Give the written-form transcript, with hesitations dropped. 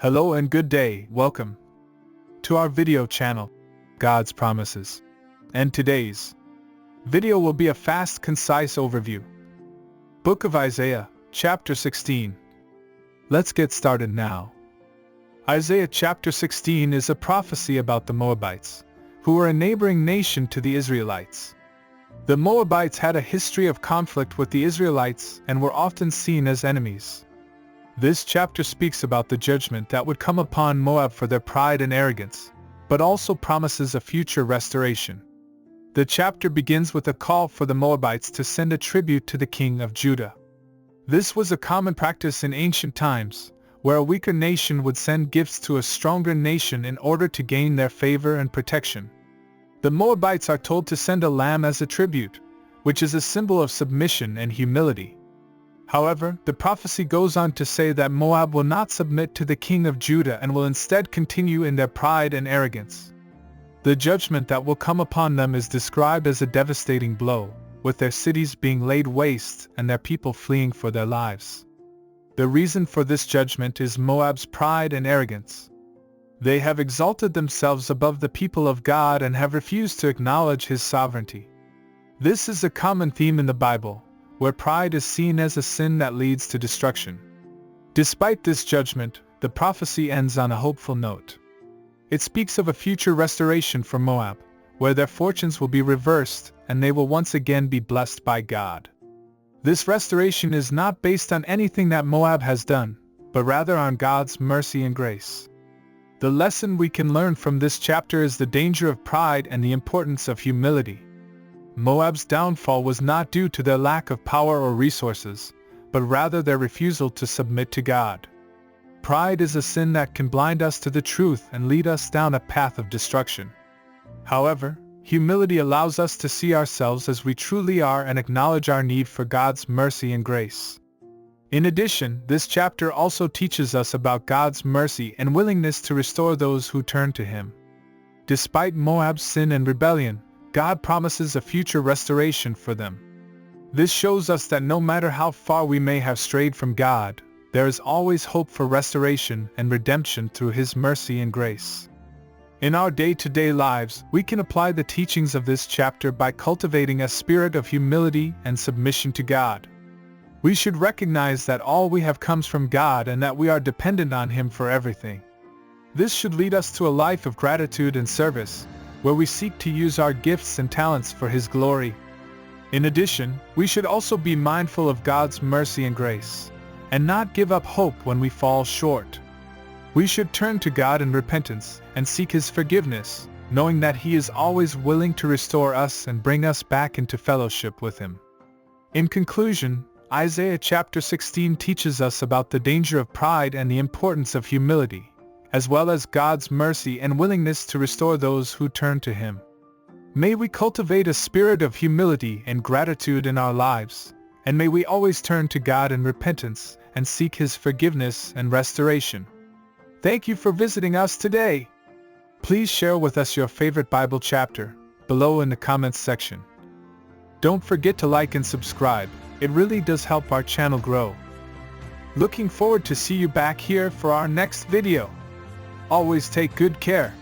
Hello and good day, welcome to our video channel, God's Promises. And today's video will be a fast, concise overview. Book of Isaiah, chapter 16. Let's get started now. Isaiah chapter 16 is a prophecy about the Moabites, who were a neighboring nation to the Israelites. The Moabites had a history of conflict with the Israelites and were often seen as enemies. This chapter speaks about the judgment that would come upon Moab for their pride and arrogance, but also promises a future restoration. The chapter begins with a call for the Moabites to send a tribute to the king of Judah. This was a common practice in ancient times, where a weaker nation would send gifts to a stronger nation in order to gain their favor and protection. The Moabites are told to send a lamb as a tribute, which is a symbol of submission and humility. However, the prophecy goes on to say that Moab will not submit to the king of Judah and will instead continue in their pride and arrogance. The judgment that will come upon them is described as a devastating blow, with their cities being laid waste and their people fleeing for their lives. The reason for this judgment is Moab's pride and arrogance. They have exalted themselves above the people of God and have refused to acknowledge His sovereignty. This is a common theme in the Bible, where pride is seen as a sin that leads to destruction. Despite this judgment, the prophecy ends on a hopeful note. It speaks of a future restoration for Moab, where their fortunes will be reversed and they will once again be blessed by God. This restoration is not based on anything that Moab has done, but rather on God's mercy and grace. The lesson we can learn from this chapter is the danger of pride and the importance of humility. Moab's downfall was not due to their lack of power or resources, but rather their refusal to submit to God. Pride is a sin that can blind us to the truth and lead us down a path of destruction. However, humility allows us to see ourselves as we truly are and acknowledge our need for God's mercy and grace. In addition, this chapter also teaches us about God's mercy and willingness to restore those who turn to Him. Despite Moab's sin and rebellion, God promises a future restoration for them. This shows us that no matter how far we may have strayed from God, there is always hope for restoration and redemption through His mercy and grace. In our day-to-day lives, we can apply the teachings of this chapter by cultivating a spirit of humility and submission to God. We should recognize that all we have comes from God and that we are dependent on Him for everything. This should lead us to a life of gratitude and service, where we seek to use our gifts and talents for His glory. In addition, we should also be mindful of God's mercy and grace, and not give up hope when we fall short. We should turn to God in repentance and seek His forgiveness, knowing that He is always willing to restore us and bring us back into fellowship with Him. In conclusion, Isaiah chapter 16 teaches us about the danger of pride and the importance of humility, as well as God's mercy and willingness to restore those who turn to Him. May we cultivate a spirit of humility and gratitude in our lives, and may we always turn to God in repentance and seek His forgiveness and restoration. Thank you for visiting us today. Please share with us your favorite Bible chapter below in the comments section. Don't forget to like and subscribe. It really does help our channel grow. Looking forward to see you back here for our next video. Always take good care.